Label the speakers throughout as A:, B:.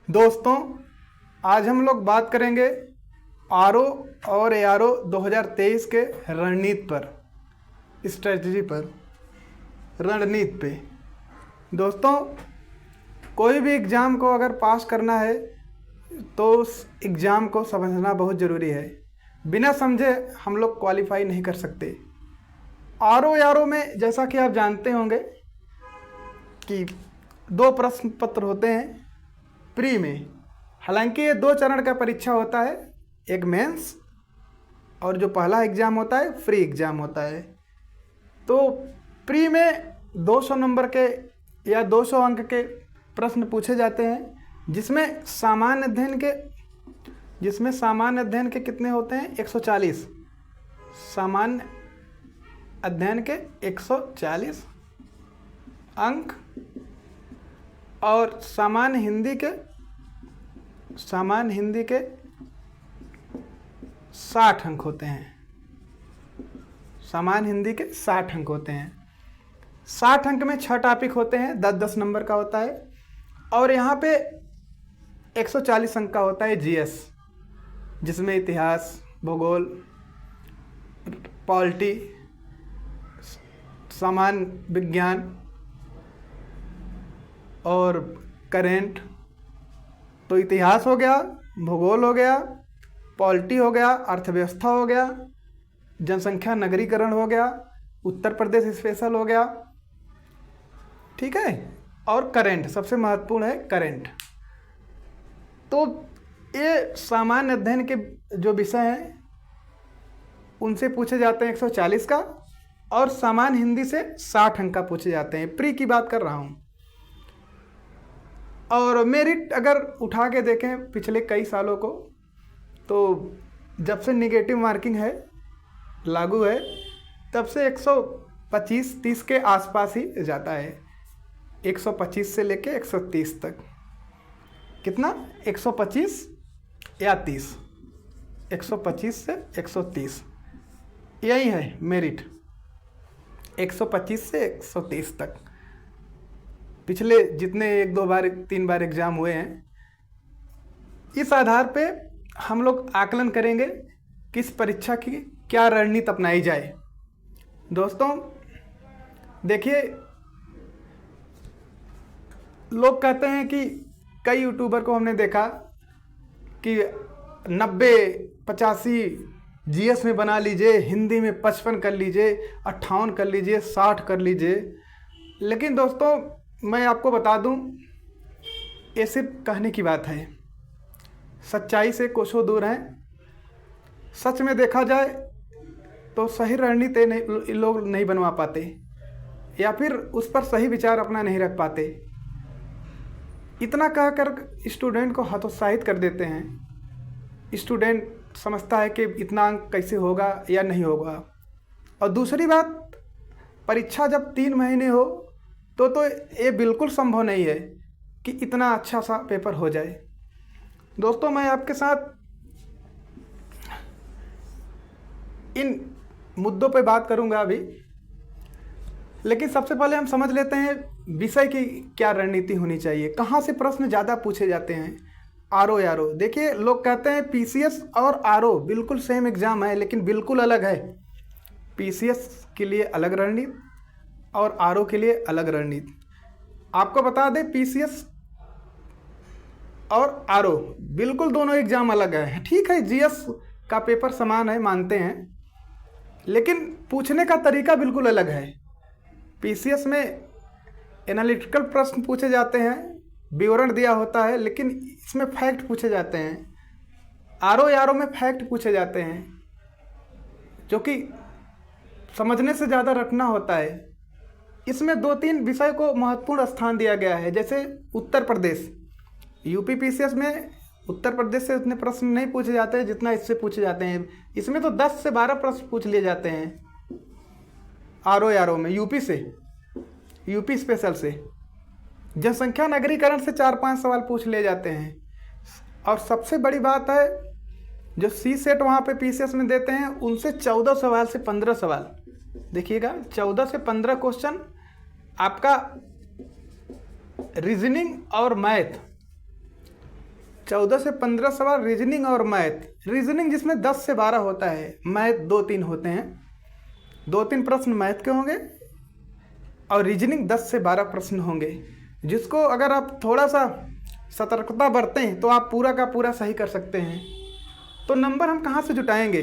A: दोस्तों, आज हम लोग बात करेंगे आरओ और एआरओ 2023 के रणनीति पर, स्ट्रेटजी पर, रणनीति पे। दोस्तों, कोई भी एग्ज़ाम को अगर पास करना है तो उस एग्ज़ाम को समझना बहुत ज़रूरी है। बिना समझे हम लोग क्वालिफाई नहीं कर सकते। आरओ एआरओ में जैसा कि आप जानते होंगे कि 2 प्रश्न पत्र होते हैं प्री में। हालांकि ये 2 चरण का परीक्षा होता है, एक मेंस और जो पहला एग्ज़ाम होता है फ्री एग्ज़ाम होता है। तो प्री में 200 नंबर के या 200 अंक के प्रश्न पूछे जाते हैं, जिसमें सामान्य अध्ययन के कितने होते हैं? 140। सामान्य अध्ययन के 140 अंक और सामान्य हिंदी के 60 अंक होते हैं। सामान्य हिंदी के 60 अंक होते हैं। 60 अंक में 6 टॉपिक होते हैं, 10-10 नंबर का होता है। और यहाँ पे 140 अंक का होता है जीएस, जिसमें इतिहास, भूगोल, पॉलिटी, सामान्य विज्ञान और करेंट। तो इतिहास हो गया, भूगोल हो गया, पॉलिटी हो गया, अर्थव्यवस्था हो गया, जनसंख्या नगरीकरण हो गया, उत्तर प्रदेश स्पेशल हो गया, ठीक है। और करेंट सबसे महत्वपूर्ण है, करेंट। तो ये सामान्य अध्ययन के जो विषय हैं उनसे पूछे जाते हैं 140 का, और सामान्य हिंदी से 60 अंक का पूछे जाते हैं। प्री की बात कर रहा हूँ। और मेरिट अगर उठा के देखें पिछले कई सालों को, तो जब से निगेटिव मार्किंग है लागू है, तब से 125-30 के आसपास ही जाता है। 125 से लेके 130 तक। कितना? 125 या 30। 125 से 130 यही है मेरिट। 125 से 130 तक पिछले जितने 1-2 बार 3 बार एग्ज़ाम हुए हैं, इस आधार पे हम लोग आकलन करेंगे किस परीक्षा की क्या रणनीति अपनाई जाए। दोस्तों देखिए, लोग कहते हैं कि कई यूट्यूबर को हमने देखा कि 90-85 जीएस में बना लीजिए, हिंदी में 55 कर लीजिए, 58 कर लीजिए, 60 कर लीजिए। लेकिन दोस्तों मैं आपको बता दूं, ये सिर्फ कहने की बात है, सच्चाई से कोसों दूर है। सच में देखा जाए तो सही रणनीति लोग नहीं बनवा पाते, या फिर उस पर सही विचार अपना नहीं रख पाते। इतना कहकर स्टूडेंट को हतोत्साहित कर देते हैं। स्टूडेंट समझता है कि इतना अंक कैसे होगा या नहीं होगा। और दूसरी बात, परीक्षा जब 3 महीने हो तो ये बिल्कुल संभव नहीं है कि इतना अच्छा सा पेपर हो जाए। दोस्तों मैं आपके साथ इन मुद्दों पे बात करूंगा अभी, लेकिन सबसे पहले हम समझ लेते हैं विषय की क्या रणनीति होनी चाहिए, कहाँ से प्रश्न ज़्यादा पूछे जाते हैं। आरओ एआरओ देखिए, लोग कहते हैं पीसीएस और आरओ बिल्कुल सेम एग्ज़ाम है, लेकिन बिल्कुल अलग है। पीसीएस के लिए अलग रणनीति और आरओ के लिए अलग रणनीति। आपको बता दें, पीसीएस और आरओ बिल्कुल दोनों एग्जाम अलग है। ठीक है, जीएस का पेपर समान है, मानते हैं, लेकिन पूछने का तरीका बिल्कुल अलग है। पीसीएस में एनालिटिकल प्रश्न पूछे जाते हैं, विवरण दिया होता है, लेकिन इसमें फैक्ट पूछे जाते हैं। आरओ एआरओ में फैक्ट पूछे जाते हैं, जो कि समझने से ज़्यादा रटना होता है। इसमें 2-3 विषय को महत्वपूर्ण स्थान दिया गया है, जैसे उत्तर प्रदेश। यूपी पीसीएस में उत्तर प्रदेश से उतने प्रश्न नहीं पूछे जाते हैं जितना इससे पूछे जाते हैं। इसमें तो 10 से 12 प्रश्न पूछ लिए जाते हैं आरओ एआरओ में, यूपी स्पेशल से। जनसंख्या नगरीकरण से 4-5 सवाल पूछ लिए जाते हैं। और सबसे बड़ी बात है, जो सी सेट वहाँ पे पीसीएस में देते हैं, उनसे 14 सवाल से 15 सवाल, देखिएगा 14 से 15 क्वेश्चन आपका रीजनिंग और मैथ 14 से 15 सवाल रीजनिंग और मैथ। रीजनिंग जिसमें 10 से 12 होता है, मैथ 2-3 होते हैं। 2-3 प्रश्न मैथ के होंगे और रीजनिंग 10 से 12 प्रश्न होंगे, जिसको अगर आप थोड़ा सा सतर्कता बरतें तो आप पूरा का पूरा सही कर सकते हैं। तो नंबर हम कहाँ से जुटाएंगे,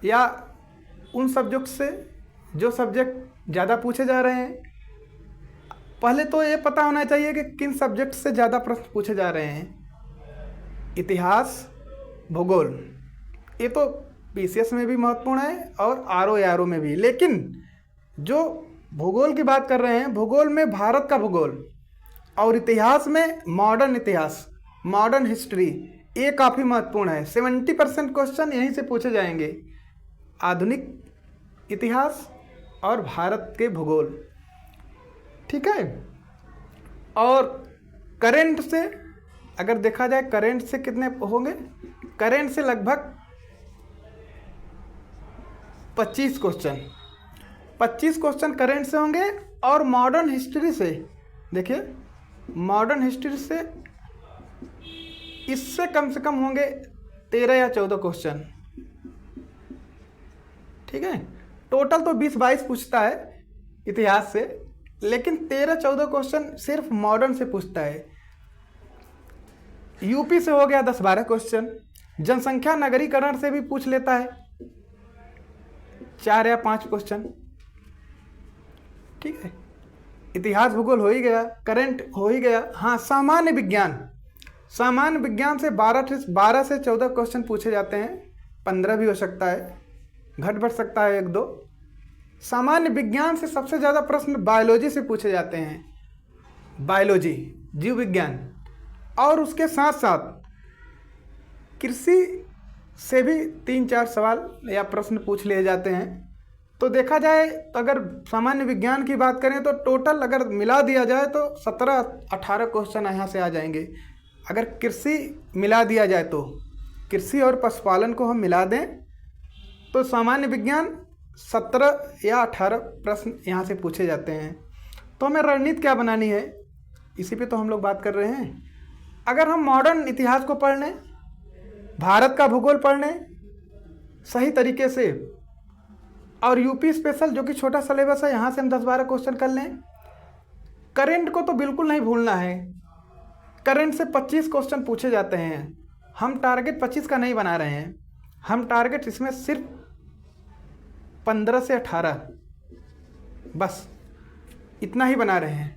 A: या उन सब्जेक्ट से जो सब्जेक्ट ज़्यादा पूछे जा रहे हैं। पहले तो ये पता होना चाहिए कि किन सब्जेक्ट से ज़्यादा प्रश्न पूछे जा रहे हैं। इतिहास, भूगोल, ये तो पीसीएस में भी महत्वपूर्ण है और आरओ में भी। लेकिन जो भूगोल की बात कर रहे हैं, भूगोल में भारत का भूगोल और इतिहास में मॉडर्न इतिहास, मॉडर्न हिस्ट्री, ये काफ़ी महत्वपूर्ण है। 70% क्वेश्चन यहीं से पूछे जाएंगे, आधुनिक इतिहास और भारत के भूगोल। ठीक है। और करंट से अगर देखा जाए, करंट से कितने होंगे, करंट से लगभग 25 क्वेश्चन करंट से होंगे। और मॉडर्न हिस्ट्री से देखिए, मॉडर्न हिस्ट्री से इससे कम से कम होंगे 13 या 14 क्वेश्चन। ठीक है। टोटल तो 20-22 पूछता है इतिहास से, लेकिन 13-14 क्वेश्चन सिर्फ मॉडर्न से पूछता है। यूपी से हो गया 10-12 क्वेश्चन। जनसंख्या नगरीकरण से भी पूछ लेता है 4 या 5 क्वेश्चन। ठीक है। इतिहास भूगोल हो ही गया, करंट हो ही गया। हाँ, सामान्य विज्ञान से 12 से 14 क्वेश्चन पूछे जाते हैं। 15 भी हो सकता है, घट बढ़ सकता है 1-2। सामान्य विज्ञान से सबसे ज़्यादा प्रश्न बायोलॉजी से पूछे जाते हैं, बायोलॉजी, जीव विज्ञान। और उसके साथ साथ कृषि से भी 3-4 सवाल या प्रश्न पूछ लिए जाते हैं। तो देखा जाए तो अगर सामान्य विज्ञान की बात करें तो टोटल अगर मिला दिया जाए तो 17-18 क्वेश्चन यहाँ से आ जाएंगे। अगर कृषि मिला दिया जाए तो कृषि और पशुपालन को हम मिला दें तो सामान्य विज्ञान 17 या 18 प्रश्न यहाँ से पूछे जाते हैं। तो हमें रणनीति क्या बनानी है, इसी पे तो हम लोग बात कर रहे हैं। अगर हम मॉडर्न इतिहास को पढ़ लें, भारत का भूगोल पढ़ लें सही तरीके से, और यूपी स्पेशल जो कि छोटा सिलेबस है, यहाँ से हम 10-12 क्वेश्चन कर लें। करंट को तो बिल्कुल नहीं भूलना है। करंट से 25 क्वेश्चन पूछे जाते हैं। हम टारगेट 25 का नहीं बना रहे हैं, हम टारगेट इसमें सिर्फ 15 से 18 बस इतना ही बना रहे हैं।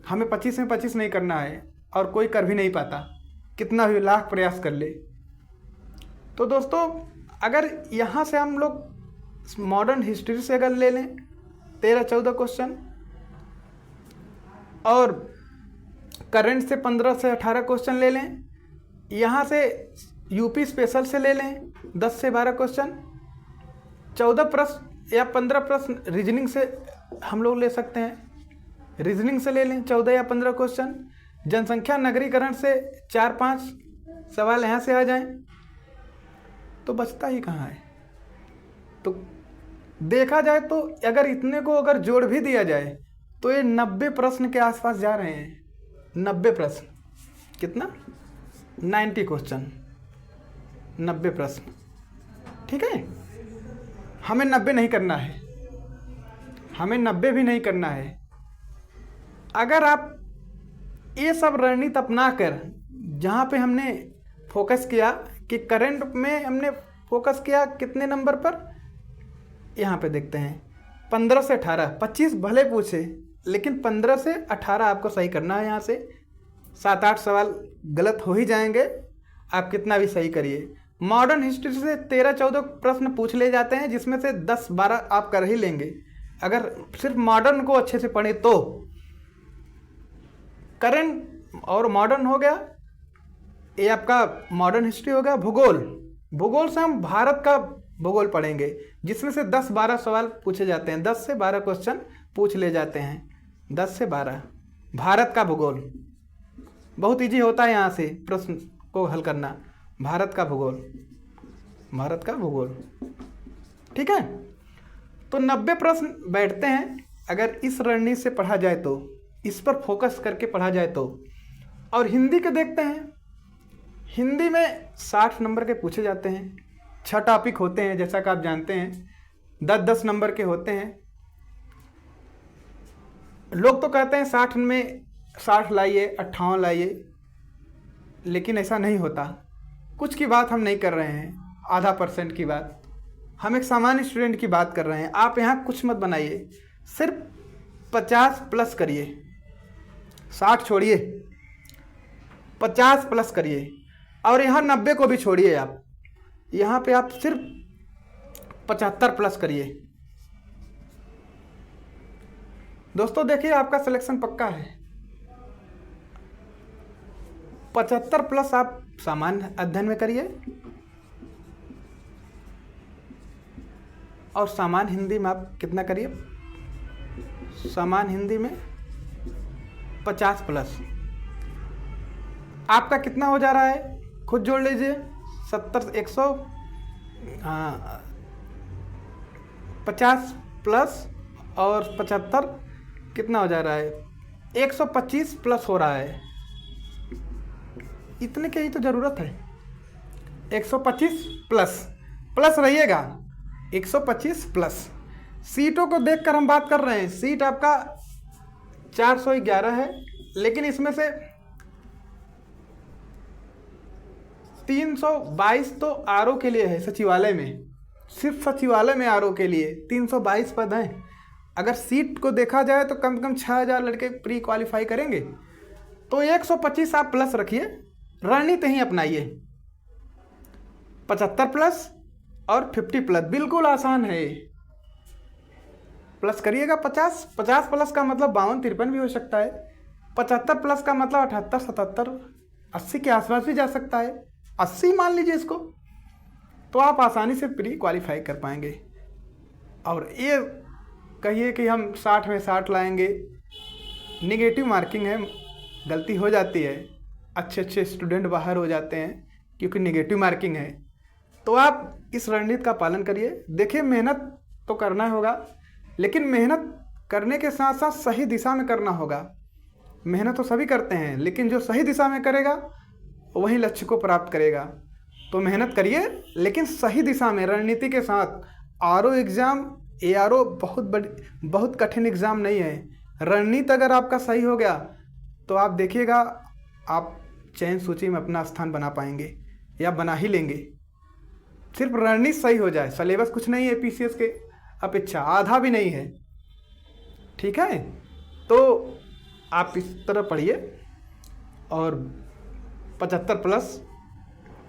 A: हमें 25 में 25 नहीं करना है, और कोई कर भी नहीं पाता, कितना भी लाख प्रयास कर ले। तो दोस्तों, अगर यहाँ से हम लोग मॉडर्न हिस्ट्री से अगर ले लें 13-14 क्वेश्चन, और करंट से 15 से 18 क्वेश्चन ले लें, यहाँ से यूपी स्पेशल से ले लें 10 से 12 क्वेश्चन, 14 प्रश्न या 15 प्रश्न रीजनिंग से हम लोग ले सकते हैं। रीजनिंग से ले लें 14 या 15 क्वेश्चन। जनसंख्या नगरीकरण से 4-5 सवाल यहाँ से आ जाएं, तो बचता ही कहाँ है। तो देखा जाए तो अगर इतने को अगर जोड़ भी दिया जाए तो ये 90 प्रश्न के आसपास जा रहे हैं। 90 प्रश्न, कितना, 90 क्वेश्चन, 90 प्रश्न। ठीक है। हमें 90 नहीं करना है, हमें 90 भी नहीं करना है। अगर आप ये सब रणनीति अपना कर, जहाँ पे हमने फोकस किया कि करंट में हमने फोकस किया कितने नंबर पर, यहाँ पे देखते हैं 15 से 18, 25 भले पूछे लेकिन 15 से 18 आपको सही करना है। यहाँ से 7-8 सवाल गलत हो ही जाएंगे, आप कितना भी सही करिए। मॉडर्न हिस्ट्री से 13-14 प्रश्न पूछ ले जाते हैं, जिसमें से 10-12 आप कर ही लेंगे अगर सिर्फ मॉडर्न को अच्छे से पढ़े तो। करंट और मॉडर्न हो गया, ये आपका मॉडर्न हिस्ट्री हो गया। भूगोल से हम भारत का भूगोल पढ़ेंगे, जिसमें से 10-12 सवाल पूछे जाते हैं। 10 से 12 क्वेश्चन पूछ ले जाते हैं, 10 से 12। भारत का भूगोल बहुत इजी होता है, यहाँ से प्रश्न को हल करना। भारत का भूगोल, ठीक है। तो 90 प्रश्न बैठते हैं अगर इस रणनीति से पढ़ा जाए तो, इस पर फोकस करके पढ़ा जाए तो। और हिंदी के देखते हैं, हिंदी में 60 नंबर के पूछे जाते हैं। 6 टॉपिक होते हैं जैसा कि आप जानते हैं, 10-10 नंबर के होते हैं। लोग तो कहते हैं 60 में 60 लाइए, 58 लाइए, लेकिन ऐसा नहीं होता। कुछ की बात हम नहीं कर रहे हैं, आधा % की बात। हम एक सामान्य स्टूडेंट की बात कर रहे हैं। आप यहाँ कुछ मत बनाइए, सिर्फ 50 प्लस करिए, 60 छोड़िए, 50 प्लस करिए। और यहाँ 90 को भी छोड़िए। आप यहाँ पे आप सिर्फ 75 प्लस करिए। दोस्तों देखिए, आपका सिलेक्शन पक्का है। 75 प्लस आप सामान्य अध्ययन में करिए और सामान्य हिंदी में आप कितना करिए? सामान्य हिंदी में 50 प्लस। आपका कितना हो जा रहा है? खुद जोड़ लीजिए। 70 100 50 प्लस और 75 कितना हो जा रहा है? 125 प्लस हो रहा है। इतने की ही तो ज़रूरत है। 125 प्लस प्लस रहिएगा, 125 प्लस। सीटों को देखकर हम बात कर रहे हैं। सीट आपका 411 है, लेकिन इसमें से 322 तो आरओ के लिए है। सचिवालय में, सिर्फ सचिवालय में आरओ के लिए 322 पद हैं। अगर सीट को देखा जाए तो कम से कम 6000 लड़के प्री क्वालिफाई करेंगे। तो 125 आप प्लस रखिए, रणनीति ही अपनाइए। 75 प्लस और 50 प्लस, बिल्कुल आसान है। प्लस करिएगा 50 प्लस का मतलब 52-53 भी हो सकता है। 75 प्लस का मतलब 78-77 80 के आसपास भी जा सकता है। 80 मान लीजिए इसको, तो आप आसानी से प्री क्वालिफाई कर पाएंगे। और ये कहिए कि हम 60 में 60 लाएंगे, निगेटिव मार्किंग है, गलती हो जाती है। अच्छे स्टूडेंट बाहर हो जाते हैं क्योंकि निगेटिव मार्किंग है। तो आप इस रणनीति का पालन करिए। देखिए, मेहनत तो करना होगा, लेकिन मेहनत करने के साथ साथ सही दिशा में करना होगा। मेहनत तो सभी करते हैं, लेकिन जो सही दिशा में करेगा वही लक्ष्य को प्राप्त करेगा। तो मेहनत करिए, लेकिन सही दिशा में, रणनीति के साथ। आरओ एग्ज़ाम, एआरओ बहुत कठिन एग्ज़ाम नहीं है। रणनीति अगर आपका सही हो गया तो आप देखिएगा, आप चयन सूची में अपना स्थान बना पाएंगे या बना ही लेंगे। सिर्फ रणनीति सही हो जाए। सिलेबस कुछ नहीं है पीसीएस के अपेक्षा, आधा भी नहीं है। ठीक है, तो आप इस तरह पढ़िए और 75 प्लस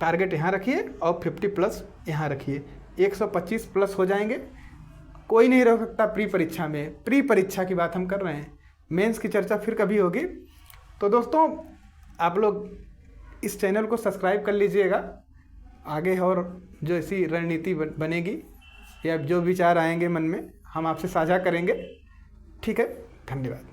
A: टारगेट यहाँ रखिए और 50 प्लस यहाँ रखिए। 125 प्लस हो जाएंगे। कोई नहीं रह सकता प्री परीक्षा में। प्री परीक्षा की बात हम कर रहे हैं, मेंस की चर्चा फिर कभी होगी। तो दोस्तों, आप लोग इस चैनल को सब्सक्राइब कर लीजिएगा। आगे और जो ऐसी रणनीति बनेगी या जो विचार आएंगे मन में, हम आपसे साझा करेंगे। ठीक है, धन्यवाद।